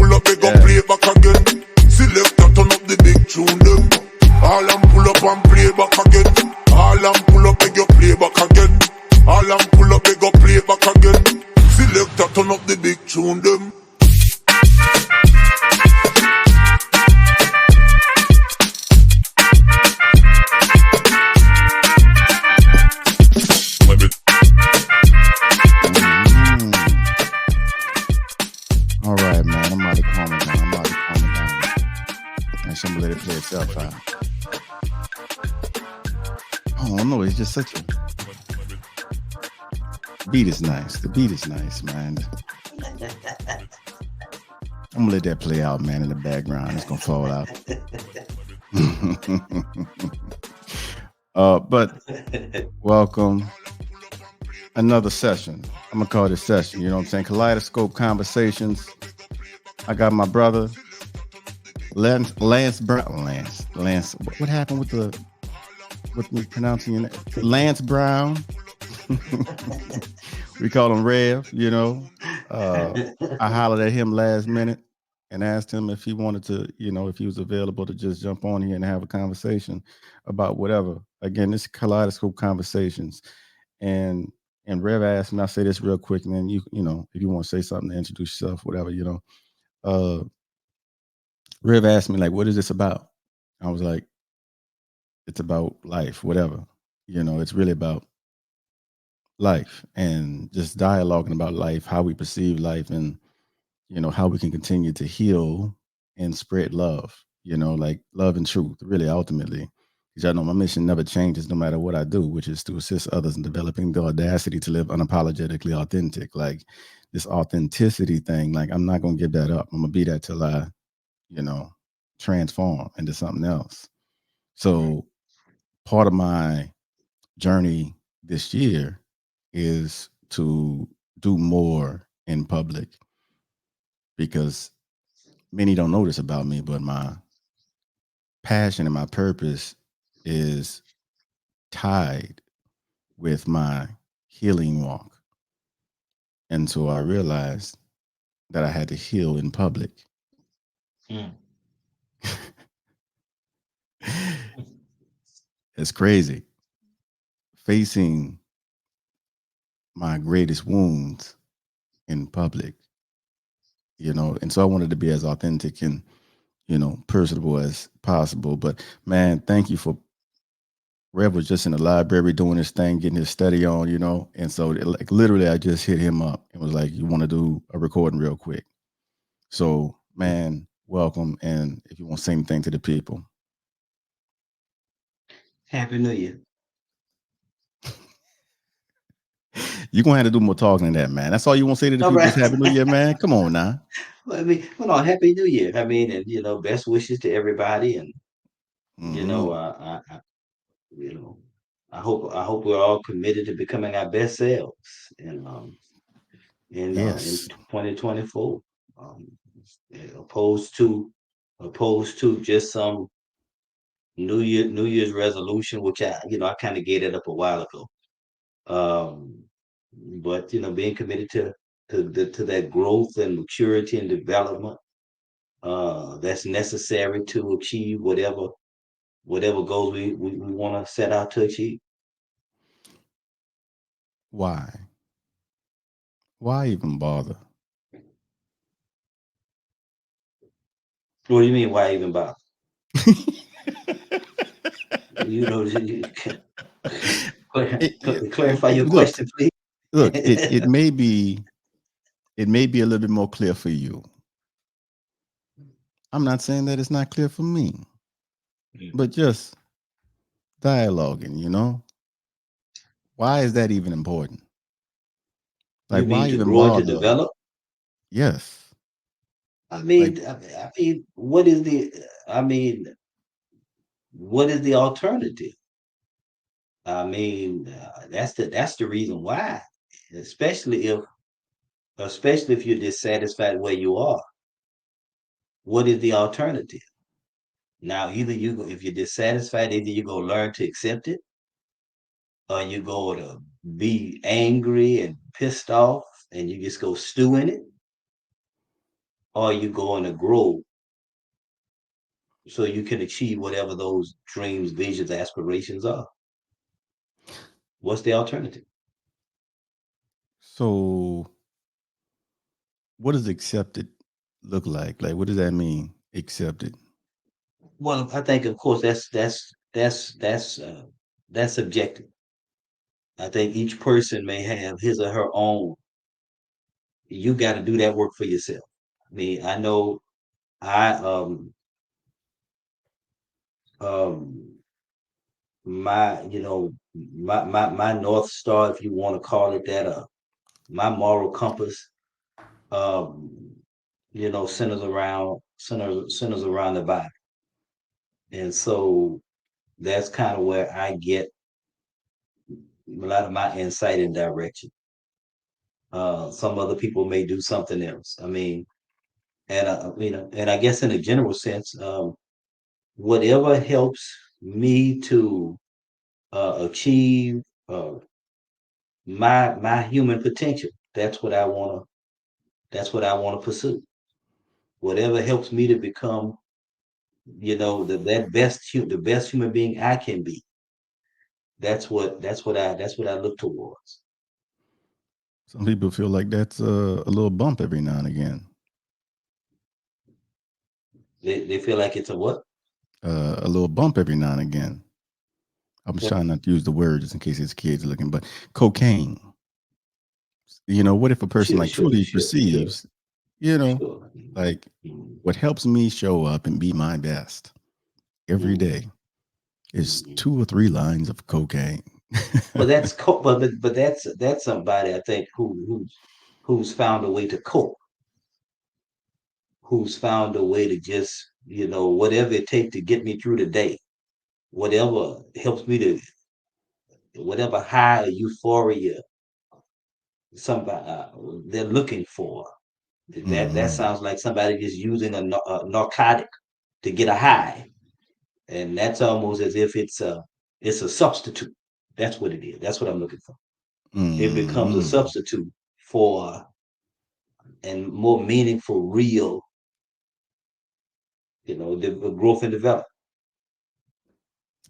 pull up, they go play back again. Selector turn up the big tune them. All them pull up and play back again. All them pull up, they go play back again. All them pull up, they go play back again. Selector turn up the big tune them. All right, man. I'm about to calm it down. And I'm let it play itself out. Oh no, it's just such a beat is nice. The beat is nice, man. I'm gonna let that play out, man, in the background. It's gonna fall out. But welcome. Another session. I'm gonna call this session, you know what I'm saying? Kaleidoscope Conversations. I got my brother Lance Brown. Lance. What happened with me pronouncing your name? Lance Brown. We call him Rev, you know. I hollered at him last minute and asked him if he wanted to, you know, if he was available to just jump on here and have a conversation about whatever. Again, this is Kaleidoscope Conversations. And Rev asked me, I'll say this real quick, and then you know, if you want to say something to introduce yourself, whatever, you know. Rev asked me, like, what is this about? I was like, it's about life, whatever. You know, it's really about life and just dialoguing about life, how we perceive life, and, you know, how we can continue to heal and spread love, you know, like love and truth, really, ultimately. Because I know my mission never changes no matter what I do, which is to assist others in developing the audacity to live unapologetically authentic. Like this authenticity thing, like I'm not going to give that up. I'm going to be that till I, you know, transform into something else. So part of my journey this year is to do more in public, because many don't know this about me, but my passion and my purpose is tied with my healing walk. And so I realized that I had to heal in public. It's crazy. Facing my greatest wounds in public, you know, and so I wanted to be as authentic and, you know, personable as possible. But man, thank you for Rev was just in the library doing his thing, getting his study on, you know, and so like literally I just hit him up and was like, you want to do a recording real quick? So man, welcome. And if you want to say anything to the people. Happy New Year. You're going to have to do more talking than that, man. That's all you want to say to the people. Right. Happy New Year, man. Come on now. Well, I mean, hold on. Happy New Year. I mean, and, you know, best wishes to everybody. And, you know, you know, I hope we're all committed to becoming our best selves in 2024, opposed to just some New Year's resolution, which I kind of gave it up a while ago. But you know, being committed to that growth and maturity and development that's necessary to achieve whatever goals we want to set out to achieve. Why even bother? What do you mean? Why even bother? You know, clarify your question, please. Look, it may be a little bit more clear for you. I'm not saying that it's not clear for me, but just dialoguing, you know? Why is that even important? Like, you mean why to even grow bother? And to develop? Yes. I mean, what is the alternative? I mean, that's the reason why, especially if you're dissatisfied where you are. What is the alternative? Now, if you're dissatisfied, either you go learn to accept it, or you go to be angry and pissed off, and you just go stew in it, are you going to grow so you can achieve whatever those dreams, visions, aspirations are? What's the alternative? So, what does accepted look like? Like, what does that mean? Accepted. Well, I think, of course, that's subjective. I think each person may have his or her own. You got to do that work for yourself. I mean, I know I um my my North Star, if you want to call it that, my moral compass, um centers around the Bible. And so that's kind of where I get a lot of my insight and direction. Some other people may do something else. I mean, and and I guess in a general sense, whatever helps me to achieve uh, my human potential. That's what I want to pursue. Whatever helps me to become, the best human being I can be. That's what I look towards. Some people feel like that's a little bump every now and again. They feel like it's a what? A little bump every now and again. I'm What? trying not to use the word just in case his kids are looking, but cocaine. What if a person Sure, like sure, truly sure, sure, perceives, you know, sure. like Mhm. what helps me show up and be my best every Mhm. day is Mhm. 2 or 3 lines of cocaine. But but that's somebody I think who's found a way to cope, who's found a way to just whatever it takes to get me through the day, whatever helps me to whatever high or euphoria somebody they're looking for. That Hmm. sounds like somebody just using a narcotic to get a high, and that's almost as if it's a substitute. That's what it is. That's what I'm looking for. It becomes a Hmm. substitute for and more meaningful, real, the growth and development.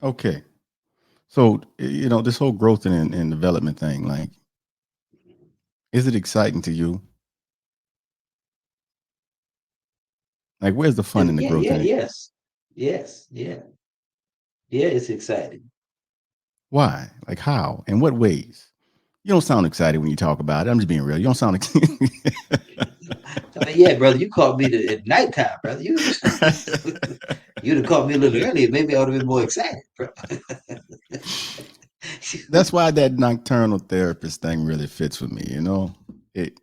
Okay. So, this whole growth and development thing, like, is it exciting to you? Like, where's the fun in the Yeah, growth yeah, in it? yes, yes, yeah, yeah. It's exciting. Why? Like, how? In what ways? You don't sound excited when you talk about it. I'm just being real. You don't sound excited. I mean, yeah, brother, you called me at nighttime, brother. You'd have called me a little earlier. Maybe I would have been more excited, bro. That's why that nocturnal therapist thing really fits with me. It.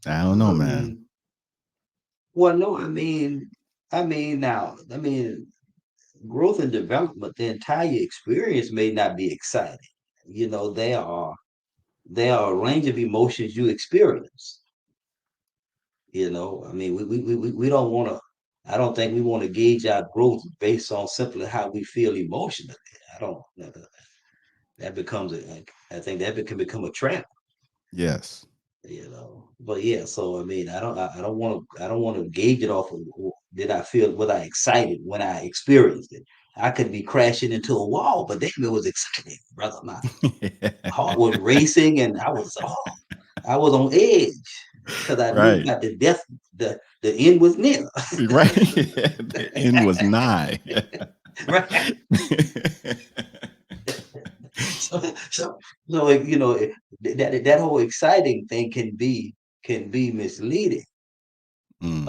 I don't know, man. um, well, no, I mean, growth and development, the entire experience may not be exciting. There are a range of emotions you experience. I mean, we don't want to. I don't think we want to gauge our growth based on simply how we feel emotionally. I don't. That becomes I think that can become a trap. Yes. But yeah, so I mean, I don't want to gauge it off of did I feel was I excited when I experienced it. I could be crashing into a wall, but damn, it was exciting, brother. My heart was racing, and I was on edge because I knew Right. that the end was near. Right. The end was nigh. Right. So so that whole exciting thing can be misleading. Hmm.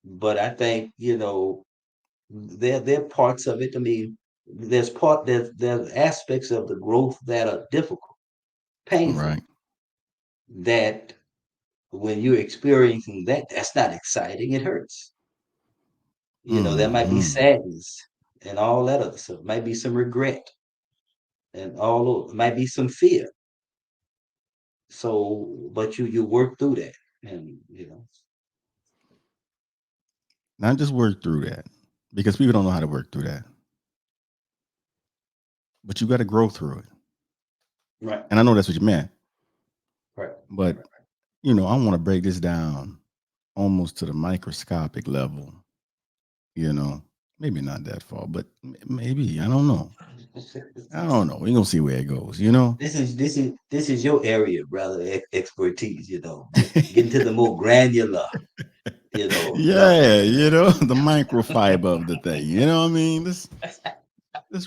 But I think there are parts of it. I mean, there's aspects of the growth that are difficult, painful. Right. That when you're experiencing that's not exciting. It hurts. There might be Hmm. sadness and all that other stuff. Might be some regret and all of, might be some fear. So, but you work through that, and Not just work through that because people don't know how to work through that, but you got to grow through it. right, And I know that's what you meant, right, but I want to break this down almost to the microscopic level, you know. Maybe not that far, but maybe. I don't know. I don't know. We're gonna see where it goes. This is your area, brother, expertise. Getting to the more granular, level. Yeah, the microfiber of the thing. You know what I mean? Let's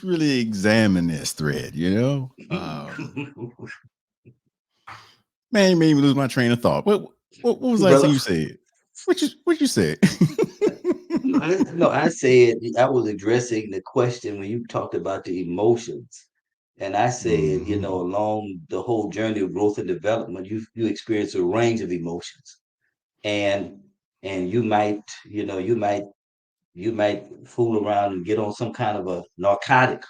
really examine this thread. Man, you made me lose my train of thought. What was the last thing Brother, you said? What you said? no, I said I was addressing the question when you talked about the emotions. And I said, Hmm. along the whole journey of growth and development, you experience a range of emotions. And and you might fool around and get on some kind of a narcotic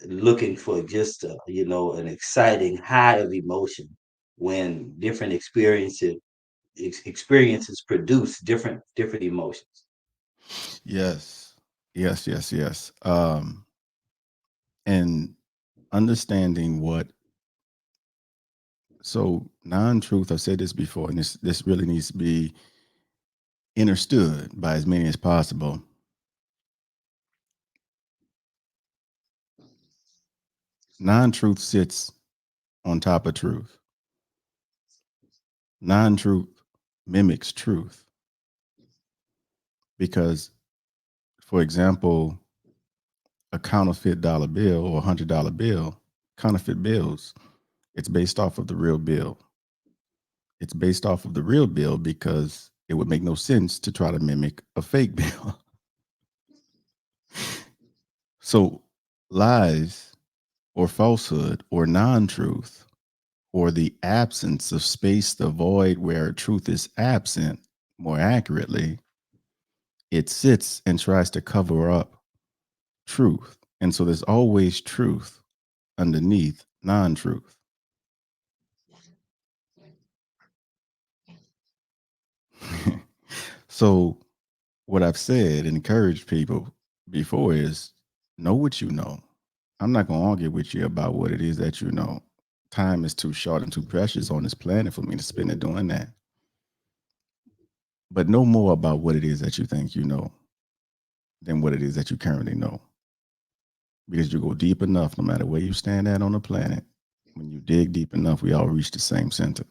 looking for just an exciting high of emotion when different experiences produce different emotions. Yes, yes, yes, yes. And understanding what so non-truth. I've said this before, and this really needs to be understood by as many as possible. Non-truth sits on top of truth. Non-truth mimics truth because, for example, a counterfeit dollar bill or $100 bill, counterfeit bills, it's based off of the real bill. It's based off of the real bill because it would make no sense to try to mimic a fake bill. So, lies or falsehood or non truth or the absence of space, the void where truth is absent, more accurately, it sits and tries to cover up truth. And so there's always truth underneath non truth. So, what I've said and encouraged people before is know what you know. I'm not going to argue with you about what it is that you know. Time is too short and too precious on this planet for me to spend it doing that. But know more about what it is that you think you know than what it is that you currently know. Because you go deep enough, no matter where you stand at on the planet, when you dig deep enough, we all reach the same center.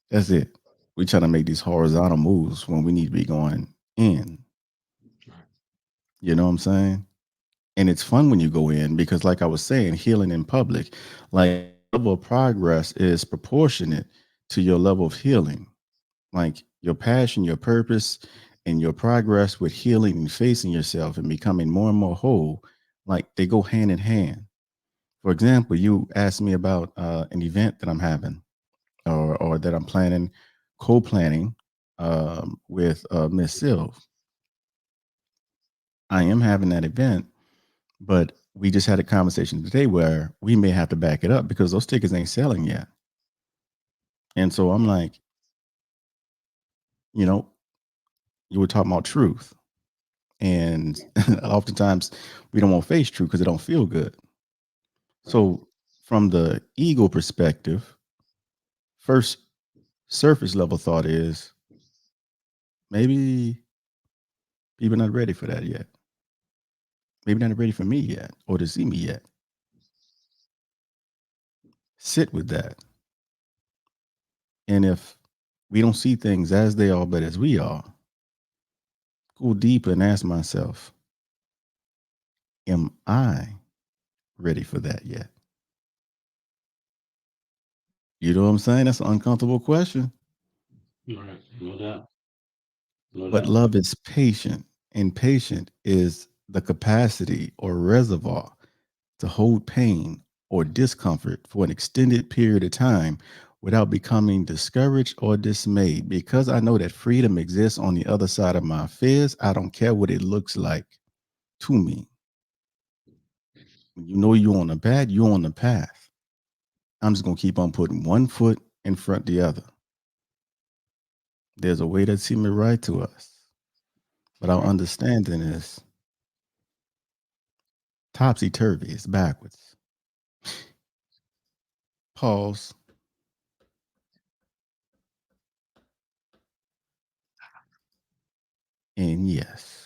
That's it. We try to make these horizontal moves when we need to be going in. You know what I'm saying? And it's fun when you go in because, like I was saying, healing in public, like level of progress is proportionate to your level of healing. Like your passion, your purpose, and your progress with healing and facing yourself and becoming more and more whole, like they go hand in hand. For example, you asked me about an event that I'm having or that I'm planning, co-planning with Miss Sylve. I am having that event, but we just had a conversation today where we may have to back it up because those tickets ain't selling yet. And so I'm like, you know, you were talking about truth. And oftentimes we don't want to face truth because it don't feel good. Right. So from the ego perspective, first surface level thought is maybe people not ready for that yet. Maybe not ready for me yet or to see me yet. Sit with that. And if we don't see things as they are, but as we are, go deeper and ask myself, am I ready for that yet? You know what I'm saying? That's an uncomfortable question. Right. No doubt. No But doubt. love is patient, and patient is the capacity or reservoir to hold pain or discomfort for an extended period of time without becoming discouraged or dismayed. Because I know that freedom exists on the other side of my fears, I don't care what it looks like to me. When you know you're on the path, you're on the path. I'm just going to keep on putting one foot in front of the other. There's a way that seems right to us, but our Right. understanding is topsy turvy, it's backwards. Pause. And yes.